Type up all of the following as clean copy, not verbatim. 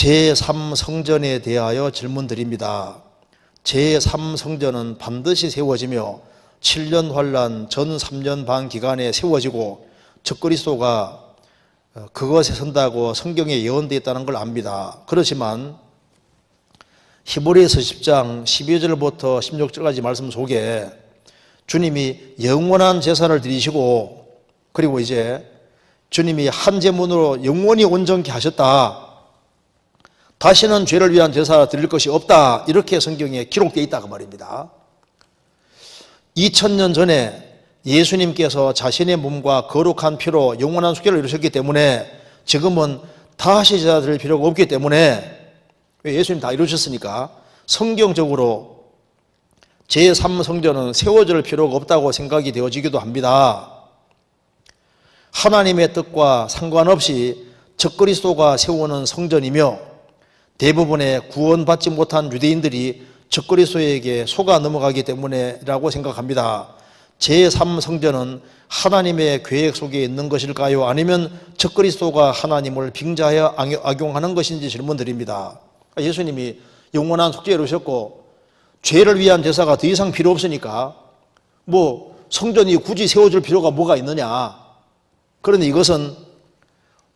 제3성전에 대하여 질문드립니다. 제3성전은 반드시 세워지며 7년 환란 전 3년 반 기간에 세워지고 적그리스도가 그것에 선다고 성경에 예언되어 있다는 걸 압니다. 그렇지만 히브리서 10장 12절부터 16절까지 말씀 속에 주님이 영원한 제사를 드리시고 그리고 이제 주님이 한 제문으로 영원히 온전케 하셨다. 다시는 죄를 위한 제사 드릴 것이 없다. 이렇게 성경에 기록되어 있다고 말입니다. 2000년 전에 예수님께서 자신의 몸과 거룩한 피로 영원한 속죄를 이루셨기 때문에 지금은 다시 제사 드릴 필요가 없기 때문에 예수님 다 이루셨으니까 성경적으로 제3성전은 세워질 필요가 없다고 생각이 되어지기도 합니다. 하나님의 뜻과 상관없이 적그리스도가 세우는 성전이며 대부분의 구원받지 못한 유대인들이 적그리스도에게 속아 넘어가기 때문에라고 생각합니다. 제3성전은 하나님의 계획 속에 있는 것일까요? 아니면 적그리스도가 하나님을 빙자하여 악용하는 것인지 질문드립니다. 예수님이 영원한 속죄를 이루셨고 죄를 위한 제사가 더 이상 필요 없으니까 성전이 굳이 세워줄 필요가 뭐가 있느냐. 그런데 이것은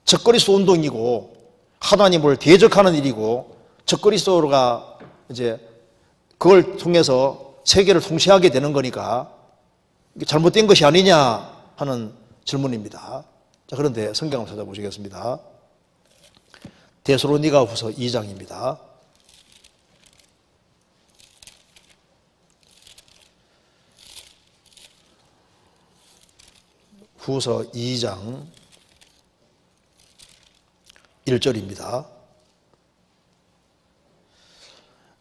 적그리스도 운동이고 하나님을 대적하는 일이고 적그리스도가 이제 그걸 통해서 세계를 통치하게 되는 거니까 이게 잘못된 것이 아니냐 하는 질문입니다. 자, 그런데 성경을 찾아보시겠습니다. 데살로니가후서 2장입니다. 후서 2장 1절입니다.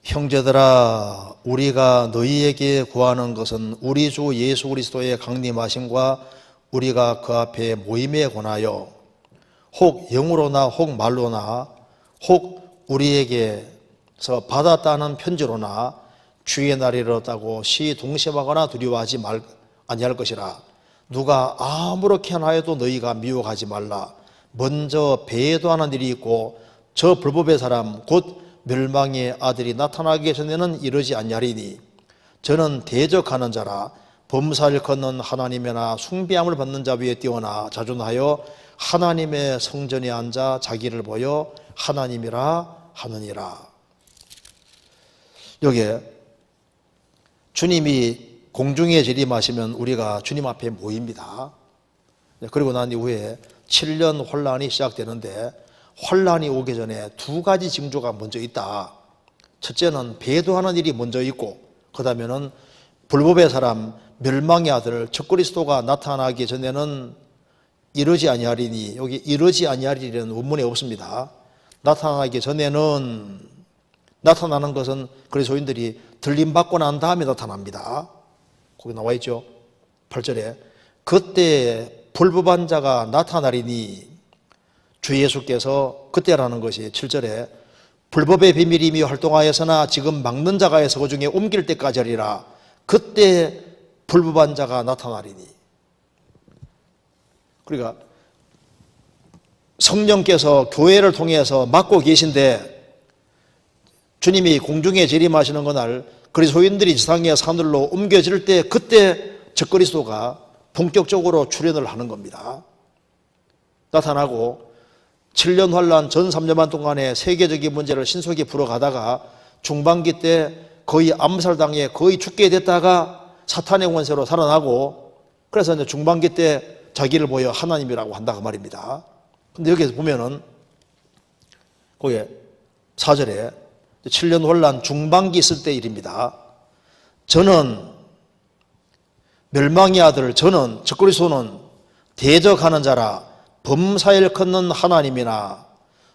형제들아, 우리가 너희에게 구하는 것은 우리 주 예수 그리스도의 강림하심과 우리가 그 앞에 모임에 관하여 혹 영으로나 혹 말로나 혹 우리에게서 받았다는 편지로나 주의 날이 이르렀다고 시동심하거나 두려워하지 아니할 것이라. 누가 아무렇게 하여도 너희가 미혹하지 말라. 먼저 배도하는 일이 있고 저 불법의 사람 곧 멸망의 아들이 나타나기 전에는 이르지 아니하리니 저는 대적하는 자라 범사를 걷는 하나님이나 숭배함을 받는 자 위에 뛰어나 자존하여 하나님의 성전에 앉아 자기를 보여 하나님이라 하느니라. 여기에 주님이 공중에 재림하시면 우리가 주님 앞에 모입니다. 그리고 난 이후에 7년 환란이 시작되는데 환란이 오기 전에 두 가지 징조가 먼저 있다. 첫째는 배도하는 일이 먼저 있고 그 다음에는 불법의 사람 멸망의 아들 적그리스도가 나타나기 전에는 이르지 아니하리니, 여기 이르지 아니하리라는 원문에 없습니다. 나타나기 전에는, 나타나는 것은 그리스도인들이 들림받고 난 다음에 나타납니다. 거기 나와 있죠. 8절에 그때 불법한 자가 나타나리니, 주 예수께서 그때라는 것이 7절에 불법의 비밀이 활동하여서나 지금 막는 자가 해서 그 중에 옮길 때까지 하리라. 그때 불법한 자가 나타나리니. 그러니까 성령께서 교회를 통해서 막고 계신데 주님이 공중에 재림하시는 그날 그리스도인들이 지상의 하늘로 옮겨질 때 그때 적그리스도가 본격적으로 출현을 하는 겁니다. 나타나고 7년 환란 전 3년 반 동안의 세계적인 문제를 신속히 풀어가다가 중반기 때 거의 암살당해 거의 죽게 됐다가 사탄의 권세로 살아나고, 그래서 이제 중반기 때 자기를 보여 하나님이라고 한다고 말입니다. 근데 여기서 보면은 거기에 4절에 7년 환란 중반기 있을 때 일입니다. 저는 멸망의 아들, 저는 적그리스도는 대적하는 자라 범사일 걷는 하나님이나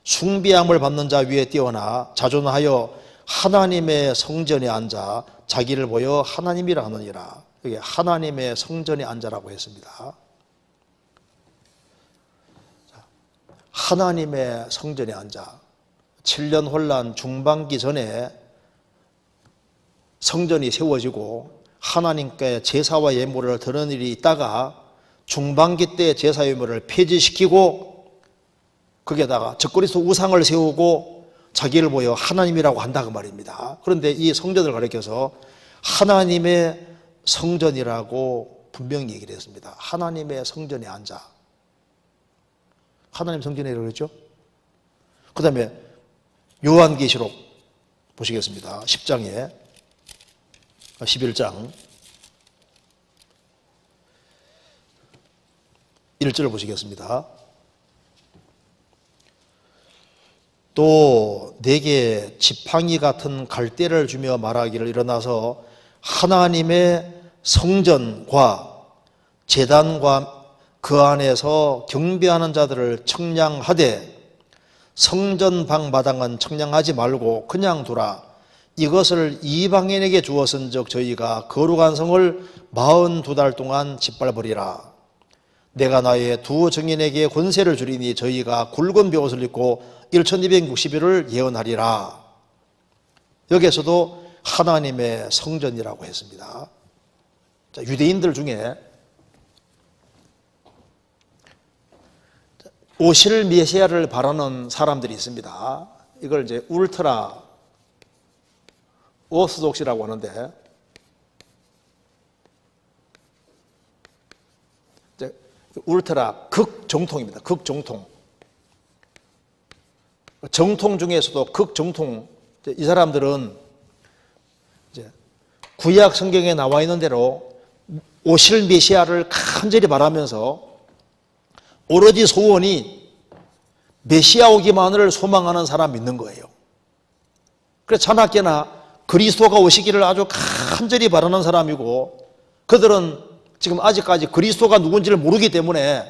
숭배함을 받는 자 위에 뛰어나 자존하여 하나님의 성전에 앉아 자기를 보여 하나님이라 하느니라. 여기 하나님의 성전에 앉아라고 했습니다. 하나님의 성전에 앉아 7년 혼란 중반기 전에 성전이 세워지고 하나님께 제사와 예물을 드리는 일이 있다가 중반기 때 제사 예물을 폐지시키고 거기에다가 적그리스도 우상을 세우고 자기를 보여 하나님이라고 한다 그 말입니다. 그런데 이 성전을 가리켜서 하나님의 성전이라고 분명히 얘기를 했습니다. 하나님의 성전에 앉아. 하나님 성전이라고 그랬죠? 그 다음에 요한계시록 보시겠습니다. 10장에 11장 1절을 보시겠습니다. 또 내게 지팡이 같은 갈대를 주며 말하기를 일어나서 하나님의 성전과 제단과 그 안에서 경배하는 자들을 청량하되 성전 방 마당은 청량하지 말고 그냥 두라. 이것을 이방인에게 주었은즉 저희가 거룩한 성을 42달 동안 짓밟으리라. 내가 나의 두 증인에게 권세를 주리니 저희가 굵은 벼옷을 입고 1260일을 예언하리라. 여기에서도 하나님의 성전이라고 했습니다. 자, 유대인들 중에 오실 메시아를 바라는 사람들이 있습니다. 이걸 이제 울트라 오스독시라고 하는데, 울트라 극정통입니다. 극정통. 정통 중에서도 극정통. 이 사람들은 이제 구약 성경에 나와 있는 대로 오실 메시아를 간절히 바라면서 오로지 소원이 메시아 오기만을 소망하는 사람 믿는 거예요. 그래서 자나깨나 그리스도가 오시기를 아주 간절히 바라는 사람이고, 그들은 지금 아직까지 그리스도가 누군지를 모르기 때문에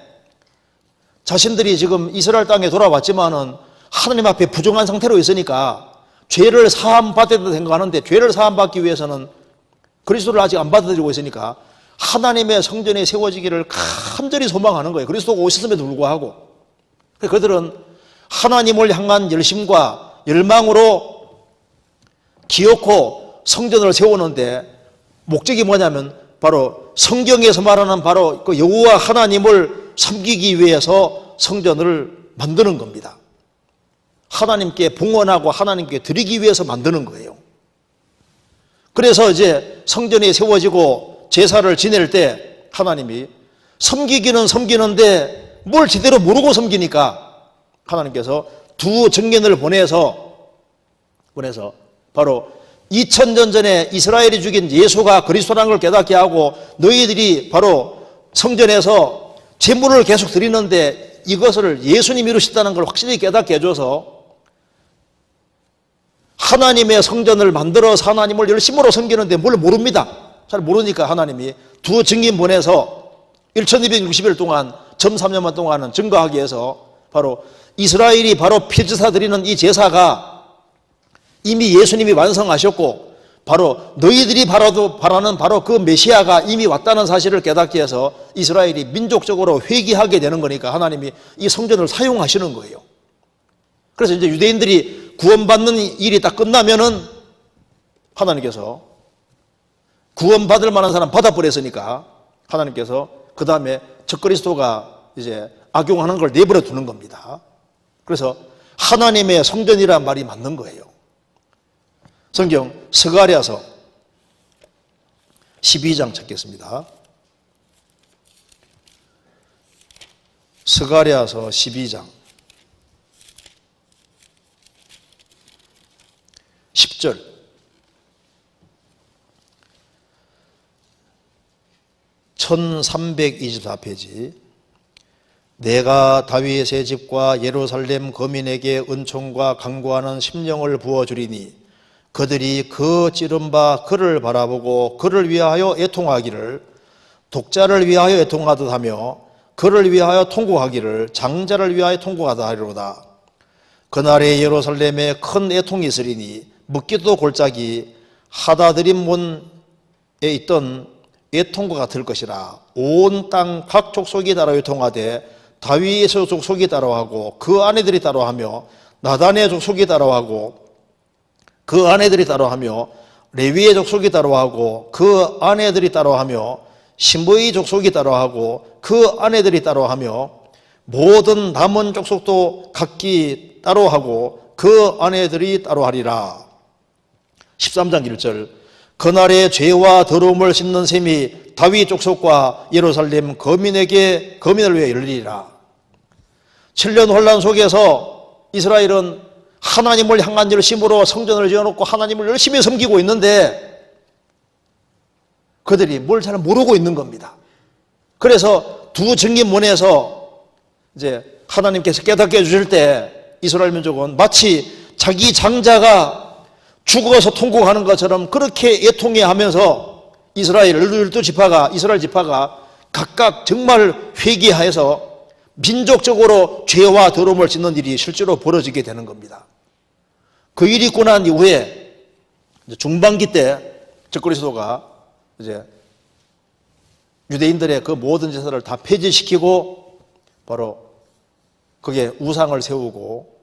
자신들이 지금 이스라엘 땅에 돌아왔지만은 하나님 앞에 부정한 상태로 있으니까 죄를 사함받아야 생각하는데, 죄를 사함받기 위해서는 그리스도를 아직 안 받아들이고 있으니까 하나님의 성전에 세워지기를 간절히 소망하는 거예요. 그리스도가 오셨음에도 불구하고. 그들은 하나님을 향한 열심과 열망으로 기어코 성전을 세우는데, 목적이 뭐냐면 바로 성경에서 말하는 바로 그 여호와 하나님을 섬기기 위해서 성전을 만드는 겁니다. 하나님께 봉헌하고 하나님께 드리기 위해서 만드는 거예요. 그래서 이제 성전이 세워지고 제사를 지낼 때 하나님이 섬기기는 섬기는데 뭘 제대로 모르고 섬기니까 하나님께서 두 증인을 보내서 바로 2000년 전에 이스라엘이 죽인 예수가 그리스도라는 걸 깨닫게 하고, 너희들이 바로 성전에서 제물을 계속 드리는데 이것을 예수님이 이루셨다는 걸 확실히 깨닫게 해줘서 하나님의 성전을 만들어서 하나님을 열심으로 섬기는데 뭘 모릅니다. 잘 모르니까 하나님이 두 증인 보내서 1260일 동안, 점 3년만 동안은 증거하기 위해서 바로 이스라엘이 바로 피제사 드리는 이 제사가 이미 예수님이 완성하셨고, 바로 너희들이 바라는 바로 그 메시아가 이미 왔다는 사실을 깨닫기 위해서 이스라엘이 민족적으로 회개하게 되는 거니까 하나님이 이 성전을 사용하시는 거예요. 그래서 이제 유대인들이 구원받는 일이 딱 끝나면은 하나님께서 구원받을 만한 사람 받아버렸으니까 하나님께서 그 다음에 적그리스도가 이제 악용하는 걸 내버려 두는 겁니다. 그래서 하나님의 성전이란 말이 맞는 거예요. 성경 스가랴서 12장 찾겠습니다. 스가랴서 12장 10절. (1324페이지) 내가 다윗의 집과 예루살렘 거민에게 은총과 간구하는 심령을 부어주리니 그들이 그 찌른 바 그를 바라보고 그를 위하여 애통하기를, 독자를 위하여 애통하듯 하며 그를 위하여 통곡하기를 장자를 위하여 통곡하다 하리로다. 그날에 예루살렘에 큰 애통이 있으리니 묻기도 골짜기 하다드림 문에 있던 애통과 같을 것이라. 온 땅 각 족속이 따라 애통하되 다윗의 족속이 따라하고 그 아내들이 따라하며 나단의 족속이 따라하고 그 아내들이 따라하며 레위의 족속이 따라하고 그 아내들이 따라하며 심므의 족속이 따라하고 그 아내들이 따라하며 모든 남은 족속도 각기 따라하고 그 아내들이 따로 하리라. 13장 1절 그날에 죄와 더러움을 씻는 셈이 다윗 족속과 예루살렘 거민을 위해 열리리라. 7년 혼란 속에서 이스라엘은 하나님을 향한 열심으로 성전을 지어놓고 하나님을 열심히 섬기고 있는데 그들이 뭘 잘 모르고 있는 겁니다. 그래서 두 증인문에서 이제 하나님께서 깨닫게 해주실 때 이스라엘 민족은 마치 자기 장자가 죽어서 통곡하는 것처럼 그렇게 애통해하면서 이스라엘 지파가 각각 정말 회개하여서 민족적으로 죄와 더러움을 짓는 일이 실제로 벌어지게 되는 겁니다. 그 일이 있고 난 이후에 중반기 때 적그리스도가 이제 유대인들의 그 모든 제사를 다 폐지시키고 바로 거기에 우상을 세우고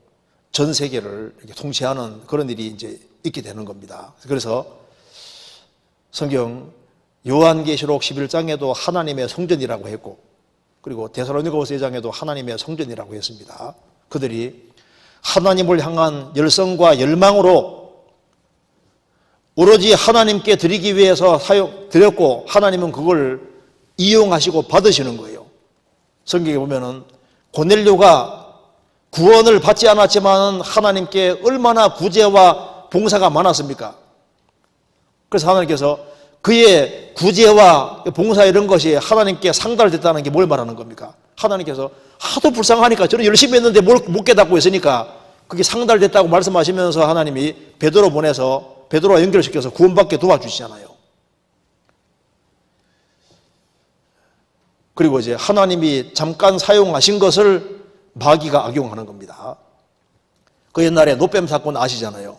전 세계를 이렇게 통치하는 그런 일이 이제 있게 되는 겁니다. 그래서 성경 요한계시록 11장에도 하나님의 성전이라고 했고 그리고 데살로니가후서 2장에도 하나님의 성전이라고 했습니다. 그들이 하나님을 향한 열성과 열망으로 오로지 하나님께 드리기 위해서 드렸고 하나님은 그걸 이용하시고 받으시는 거예요. 성경에 보면은 고넬료가 구원을 받지 않았지만 하나님께 얼마나 구제와 봉사가 많았습니까? 그래서 하나님께서 그의 구제와 봉사 이런 것이 하나님께 상달됐다는 게 뭘 말하는 겁니까? 하나님께서 하도 불쌍하니까 저는 열심히 했는데 뭘 못 깨닫고 있으니까 그게 상달됐다고 말씀하시면서 하나님이 베드로 보내서 베드로와 연결시켜서 구원받게 도와주시잖아요. 그리고 이제 하나님이 잠깐 사용하신 것을 마귀가 악용하는 겁니다. 그 옛날에 노뱀 사건 아시잖아요.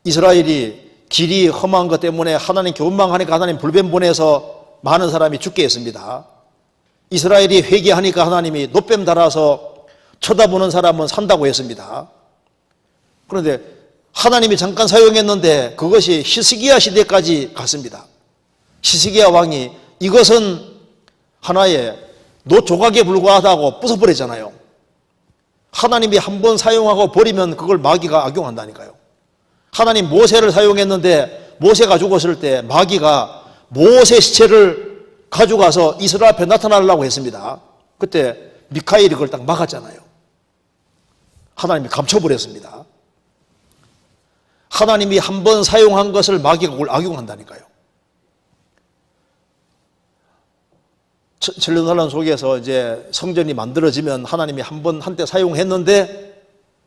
이스라엘이 길이 험한 것 때문에 하나님께 원망하니까 하나님 불뱀 보내서 많은 사람이 죽게 했습니다. 이스라엘이 회개하니까 하나님이 노뱀 달아서 쳐다보는 사람은 산다고 했습니다. 그런데 하나님이 잠깐 사용했는데 그것이 히스기야 시대까지 갔습니다. 히스기야 왕이 이것은 하나의 노조각에 불과하다고 부숴버렸잖아요. 하나님이 한 번 사용하고 버리면 그걸 마귀가 악용한다니까요. 하나님 모세를 사용했는데 모세가 죽었을 때 마귀가 모세 시체를 가져가서 이스라엘 앞에 나타나려고 했습니다. 그때 미카엘이 그걸 딱 막았잖아요. 하나님이 감춰버렸습니다. 하나님이 한 번 사용한 것을 마귀가 그걸 악용한다니까요. 7년 혼란 속에서 이제 성전이 만들어지면 하나님이 한 번 한때 사용했는데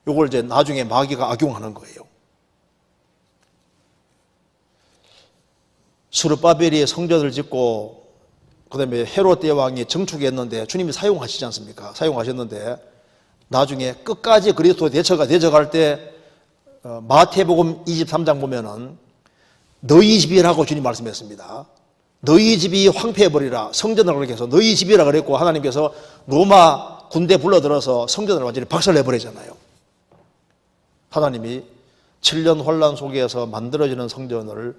이걸 이제 나중에 마귀가 악용하는 거예요. 스룹바벨이 성전을 짓고 그다음에 헤롯 대왕이 정축했는데 주님이 사용하시지 않습니까? 사용하셨는데 나중에 끝까지 그리스도 대처가 되어갈 때 마태복음 23장 보면은 너희 집이라고 주님 말씀했습니다. 너희 집이 황폐해버리라. 성전을 그렇게 해서 너희 집이라 그랬고 하나님께서 로마 군대 불러들어서 성전을 완전히 박살내버리잖아요. 하나님이 7년 혼란 속에서 만들어지는 성전을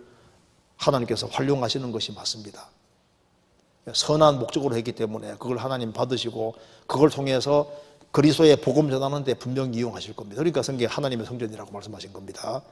하나님께서 활용하시는 것이 맞습니다. 선한 목적으로 했기 때문에 그걸 하나님 받으시고 그걸 통해서 그리스도의 복음 전하는 데 분명히 이용하실 겁니다. 그러니까 성경에 하나님의 성전이라고 말씀하신 겁니다.